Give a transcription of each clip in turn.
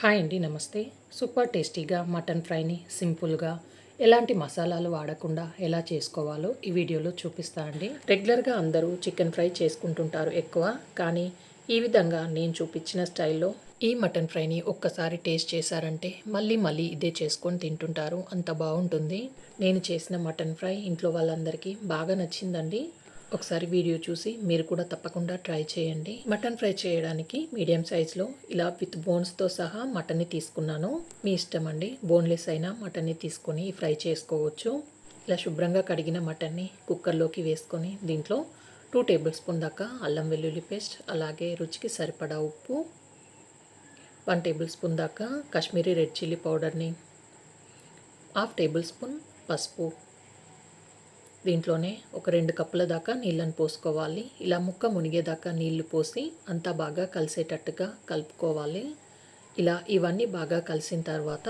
Hi అండి, నమస్తే. Super టేస్టీగా మటన్ ఫ్రైని సింపుల్గా ఎలాంటి మసాలాలు వాడకుండా ఎలా చేసుకోవాలో ఈ వీడియోలో చూపిస్తా అండి. రెగ్యులర్గా అందరూ చికెన్ ఫ్రై చేసుకుంటుంటారు ఎక్కువ, కానీ ఈ విధంగా నేను చూపించిన స్టైల్లో ఈ మటన్ ఫ్రైని ఒక్కసారి టేస్ట్ చేశారంటే మళ్ళీ మళ్ళీ ఇదే చేసుకొని తింటుంటారు, అంత బాగుంటుంది. నేను చేసిన మటన్ ఫ్రై ఇంట్లో వాళ్ళందరికీ బాగా నచ్చిందండి. ఒకసారి వీడియో చూసి మీరు కూడా తప్పకుండా ట్రై చేయండి. మటన్ ఫ్రై చేయడానికి మీడియం సైజులో ఇలా విత్ బోన్స్తో సహా మటన్ని తీసుకున్నాను. మీ ఇష్టం అండి, బోన్లెస్ అయినా మటన్ని తీసుకొని ఫ్రై చేసుకోవచ్చు. ఇలా శుభ్రంగా కడిగిన మటన్ని కుక్కర్లోకి వేసుకొని దీంట్లో 2 టేబుల్ స్పూన్ దాకా అల్లం వెల్లుల్లి పేస్ట్, అలాగే రుచికి సరిపడా ఉప్పు, 1 టేబుల్ స్పూన్ దాకా కాశ్మీరీ రెడ్ చిల్లీ పౌడర్ని, 1/2 టేబుల్ స్పూన్ పసుపు, దీంట్లోనే ఒక 2 కప్పుల దాకా నీళ్ళని పోసుకోవాలి. ఇలా ముక్క మునిగేదాకా నీళ్లు పోసి అంతా బాగా కలిసేటట్టుగా కలుపుకోవాలి. ఇలా ఇవన్నీ బాగా కలిసిన తర్వాత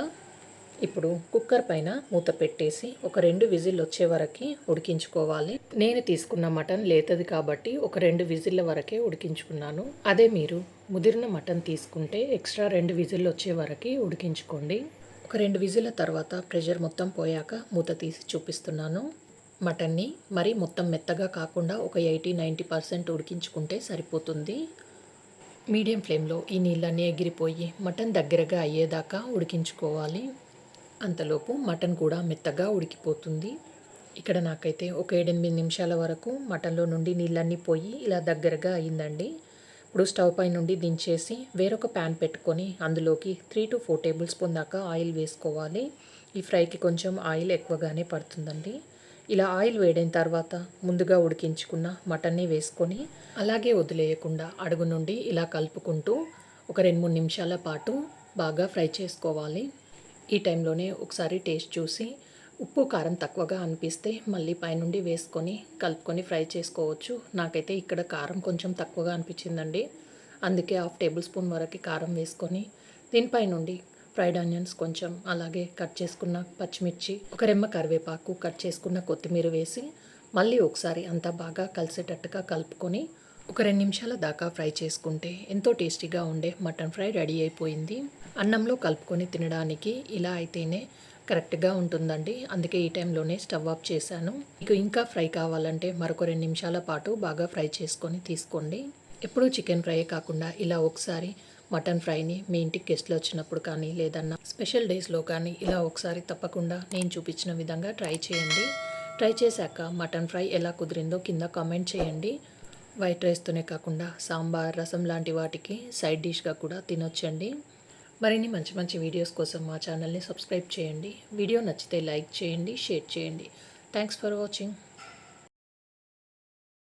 ఇప్పుడు కుక్కర్ పైన మూత పెట్టేసి ఒక 2 విజిల్ వచ్చే వరకు ఉడికించుకోవాలి. నేను తీసుకున్న మటన్ లేతది కాబట్టి ఒక 2 విజిల్ల వరకే ఉడికించుకున్నాను. అదే మీరు ముదిరిన మటన్ తీసుకుంటే ఎక్స్ట్రా 2 విజిల్ వచ్చే వరకు ఉడికించుకోండి. ఒక 2 విజిల్ల తర్వాత ప్రెషర్ మొత్తం పోయాక మూత తీసి చూపిస్తున్నాను. మటన్ని మరి మొత్తం మెత్తగా కాకుండా ఒక 80-90% ఉడికించుకుంటే సరిపోతుంది. మీడియం ఫ్లేమ్లో ఈ నీళ్ళన్నీ ఎగిరిపోయి మటన్ దగ్గరగా అయ్యేదాకా ఉడికించుకోవాలి. అంతలోపు మటన్ కూడా మెత్తగా ఉడికిపోతుంది. ఇక్కడ నాకైతే ఒక 7-8 నిమిషాల వరకు మటన్లో నుండి నీళ్ళన్నీ పోయి ఇలా దగ్గరగా అయ్యిందండి. ఇప్పుడు స్టవ్ పై నుండి దించేసి వేరొక ప్యాన్ పెట్టుకొని అందులోకి 3-4 టేబుల్ స్పూన్ దాకా ఆయిల్ వేసుకోవాలి. ఈ ఫ్రైకి కొంచెం ఆయిల్ ఎక్కువగానే పడుతుందండి. ఇలా ఆయిల్ వేడైన తర్వాత ముందుగా ఉడికించుకున్న మటన్ని వేసుకొని అలాగే వదిలేయకుండా అడుగు నుండి ఇలా కలుపుకుంటూ ఒక 2-3 నిమిషాల పాటు బాగా ఫ్రై చేసుకోవాలి. ఈ టైంలోనే ఒకసారి టేస్ట్ చూసి ఉప్పు కారం తక్కువగా అనిపిస్తే మళ్ళీ పైనుండి వేసుకొని కలుపుకొని ఫ్రై చేసుకోవచ్చు. నాకైతే ఇక్కడ కారం కొంచెం తక్కువగా అనిపించిందండి, అందుకే 1/2 టేబుల్ స్పూన్ వరకు కారం వేసుకొని దీనిపై నుండి ఫ్రైడ్ ఆనియన్స్ కొంచెం, అలాగే కట్ చేసుకున్న పచ్చిమిర్చి, ఒక రెమ్మ కరివేపాకు, కట్ చేసుకున్న కొత్తిమీర వేసి మళ్ళీ ఒకసారి అంతా బాగా కలిసేటట్టుగా కలుపుకొని ఒక 2 నిమిషాల దాకా ఫ్రై చేసుకుంటే ఎంతో టేస్టీగా ఉండే మటన్ ఫ్రై రెడీ అయిపోయింది. అన్నంలో కలుపుకొని తినడానికి ఇలా అయితేనే కరెక్ట్గా ఉంటుందండి, అందుకే ఈ టైంలోనే స్టవ్ ఆఫ్ చేశాను. మీకు ఇంకా ఫ్రై కావాలంటే మరొక 2 నిమిషాల పాటు బాగా ఫ్రై చేసుకొని తీసుకోండి. ఎప్పుడూ చికెన్ ఫ్రై కాకుండా ఇలా ఒకసారి మటన్ ఫ్రైని మీ ఇంటికి గెస్ట్లు వచ్చినప్పుడు కానీ లేదన్నా స్పెషల్ డేస్లో కానీ ఇలా ఒకసారి తప్పకుండా నేను చూపించిన విధంగా ట్రై చేయండి. ట్రై చేశాక మటన్ ఫ్రై ఎలా కుదిరిందో కింద కామెంట్ చేయండి. వైట్ రైస్తోనే కాకుండా సాంబార్, రసం లాంటి వాటికి సైడ్ డిష్గా కూడా తినొచ్చండి. మరిన్ని మంచి మంచి వీడియోస్ కోసం మా ఛానల్ని సబ్స్క్రైబ్ చేయండి. వీడియో నచ్చితే లైక్ చేయండి, షేర్ చేయండి. Thanks for watching.